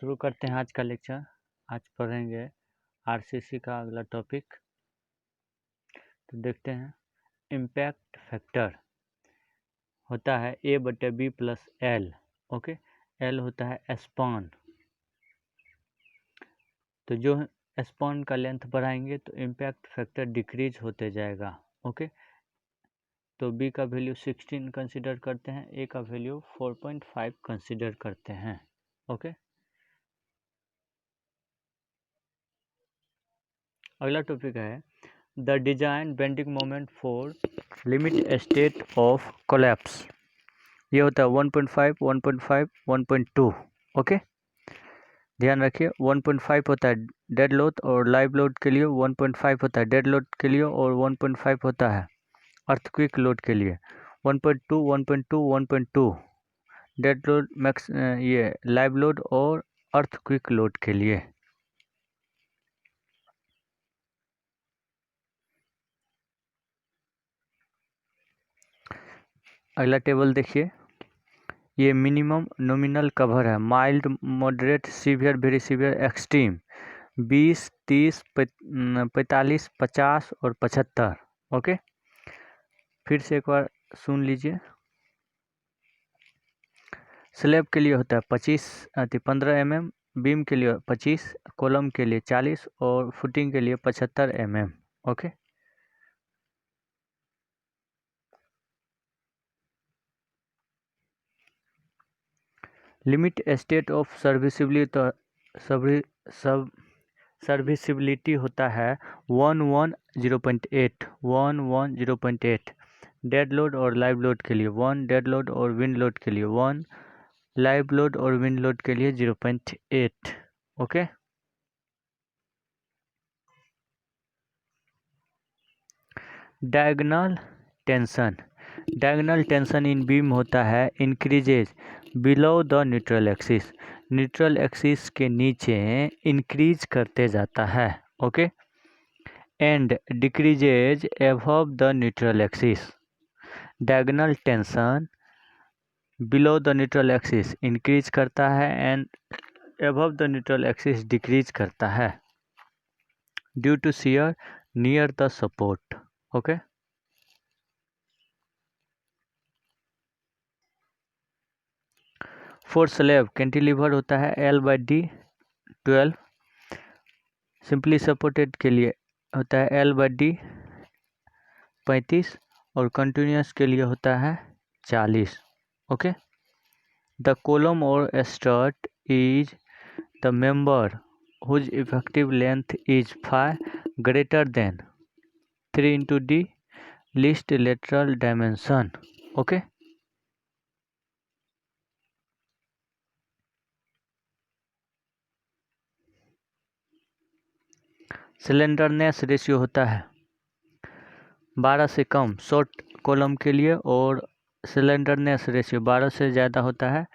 शुरू करते हैं आज का लेक्चर। आज पढ़ेंगे आरसीसी का अगला टॉपिक। तो देखते हैं। इम्पैक्ट फैक्टर होता है A/B+L। ओके, L होता है स्पैन। तो जो स्पैन का लेंथ बढ़ाएंगे तो इम्पैक्ट फैक्टर डिक्रीज होते जाएगा। ओके, तो B का वैल्यू 16 कंसिडर करते हैं, A का वैल्यू 4.5 कंसिडर करते हैं। ओके, अगला टॉपिक है the design bending moment for limit state of collapse. ये होता है 1.5, 1.5, 1.2। ओके, ध्यान रखिए 1.5 होता है डेड लोड और लाइव लोड के लिए, 1.5 होता है डेड लोड के लिए और 1.5 होता है अर्थक्वेक लोड के लिए। 1.2, 1.2, 1.2 डेड लोड मैक्स, ये लाइव लोड और अर्थक्वेक लोड के लिए। अगला टेबल देखिए, ये मिनिमम नॉमिनल कवर है। Mild, moderate, severe, very severe, extreme 20, 30, 45, 50 और 75। ओके, फिर से एक बार सुन लीजिए। स्लैब के लिए होता है 15 mm, बीम के लिए 25, कॉलम के लिए 40 और फुटिंग के लिए 75 mm। Okay, limit state of serviceability होता है 110.8, 110.8 डेड लोड और लाइव लोड के लिए, 1 डेड लोड और विंड लोड के लिए, 1 लाइव लोड और विंड लोड के लिए 0.8। Okay, diagonal tension in beam होता है increases below the neutral axis. Neutral axis के नीचे इंक्रीज करते जाता है। Okay, and decreases above the neutral axis. Diagonal tension below the neutral axis increase करता है and above the neutral axis decrease करता है due to shear near the support. Okay, for slab cantilever होता है L/D 12। Simply supported के लिए होता है L/D 35 और कंटिन्यूस के लिए होता है 40। Okay, the column or strut is the member whose effective length is 5 greater than 3 into D least lateral dimension. Okay, slenderness ratio होता है 12 से कम शॉर्ट कॉलम के लिए और स्लेंडरनेस रेशियो 12 से ज़्यादा होता है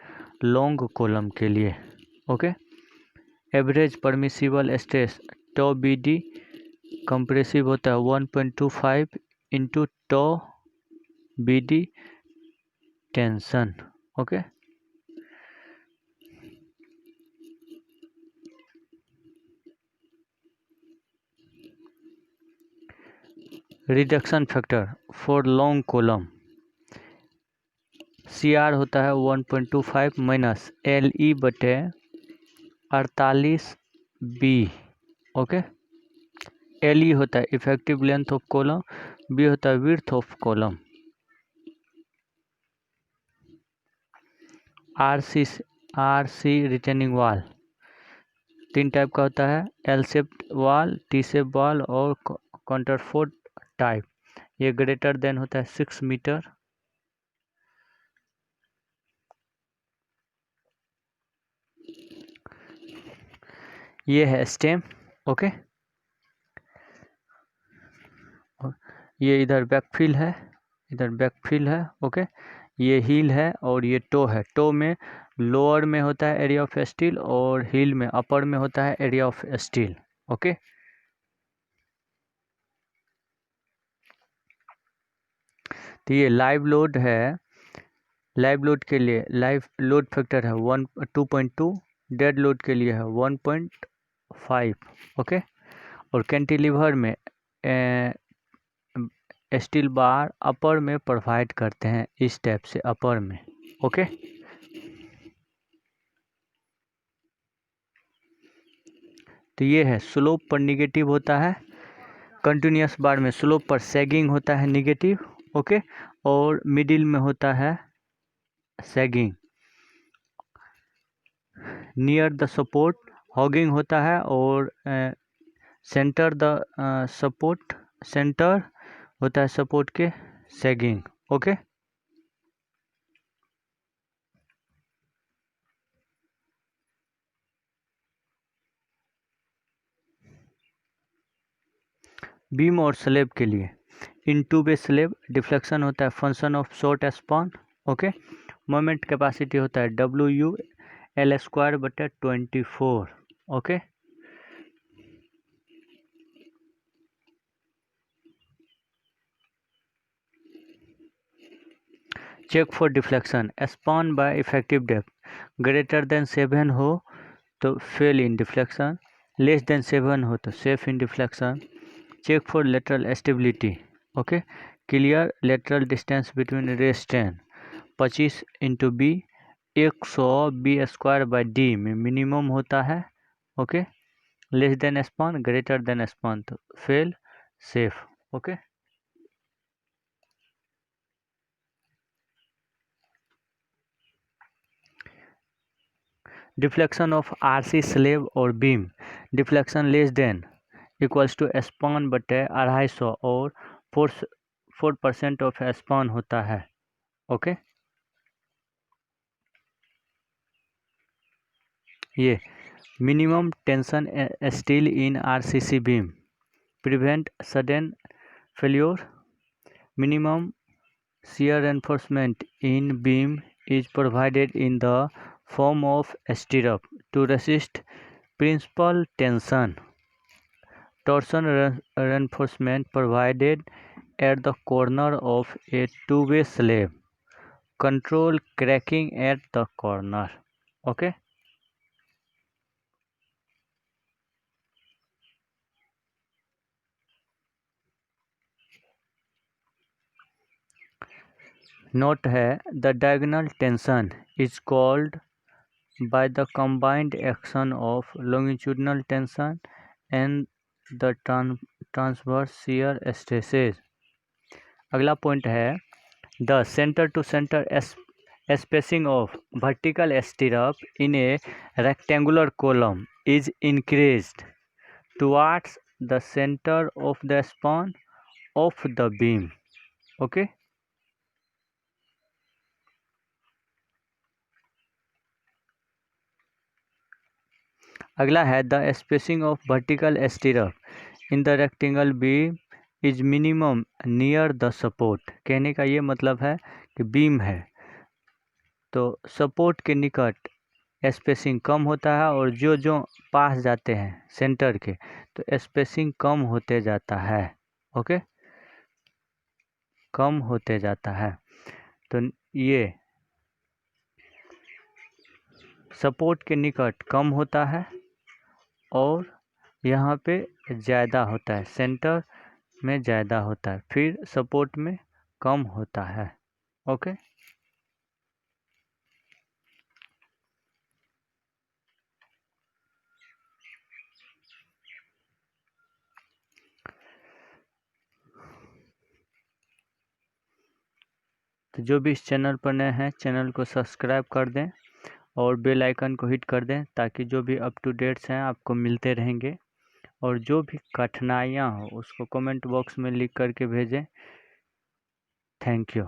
लॉन्ग कॉलम के लिए। Okay, average permissible stress to BD compressive होता है 1.25 into to BD tension. Okay, reduction factor for long column CR होता है 1.25 माइनस LE/48B। ओके, LE होता है effective length of column, B होता है width of column. RC retaining wall 3 type का होता है, L shaped wall, T shape wall और काउंटरफोर्ट टाइप। ये ग्रेटर देन होता है 6 मीटर। ये है स्टेम। ओके, ये इधर बैकफिल है, इधर बैकफिल है। ओके, ये हील है और ये टो है। टो में लोअर में होता है एरिया ऑफ स्टील और हील में अपर में होता है एरिया ऑफ स्टील। ओके, तो ये लाइव लोड है। लाइव लोड के लिए लाइव लोड फैक्टर है 2.2 डेड लोड के लिए है 1.5, ओके। और कैंटिलीवर में स्टील बार अपर में प्रोवाइड करते हैं, इस टाइप से अपर में, ओके। तो ये है स्लोप पर निगेटिव होता है, कंटिन्यूस बार में स्लोप पर सैगिंग होता है निगेटिव, ओके। और मिडिल में होता है sagging, near the support hugging होता है, और सेंटर द सपोर्ट, सेंटर होता है सपोर्ट के सैगिंग, ओके। बीम और स्लेब के लिए in two bay slab deflection होता है function of short span, okay. Moment capacity होता है WL²/24, okay. Check for deflection, span by effective depth greater than 7 हो तो fail in deflection, less than 7 हो तो safe in deflection. Check for lateral stability, okay. Clear lateral distance between restraints 25 × B 100 B²/D में minimum होता है, okay. Less than span, greater than span तो fail, safe, okay. Deflection of RC slab और beam, deflection less than equals to span बटे 250 और 4% of span होता है, okay. ये minimum tension steel in RCC beam prevent sudden failure, minimum shear reinforcement in beam is provided in the form of stirrup to resist principal tension. Torsion reinforcement provided at the corner of a two-way slab. Control cracking at the corner. Okay. Note है the diagonal tension is called by the combined action of longitudinal tension and the transverse shear stresses. अगला point है the centre to centre spacing of vertical stirrup in a rectangular column is increased towards the center of the span of the beam, okay. अगला है the spacing of vertical stirrup in the rectangle beam is minimum near the support. कहने का ये मतलब है कि beam है तो सपोर्ट के निकट स्पेसिंग कम होता है, और जो जो पास जाते हैं सेंटर के तो स्पेसिंग कम होते जाता है, ओके, कम होते जाता है। तो ये सपोर्ट के निकट कम होता है और यहाँ पे ज़्यादा होता है, सेंटर में ज़्यादा होता है, फिर सपोर्ट में कम होता है, ओके। तो जो भी इस चैनल पर नए हैं चैनल को सब्सक्राइब कर दें और बेल आइकन को हिट कर दें ताकि जो भी अप टू डेट्स हैं आपको मिलते रहेंगे। और जो भी कठिनाइयाँ हो उसको कमेंट बॉक्स में लिख करके भेजें। Thank you.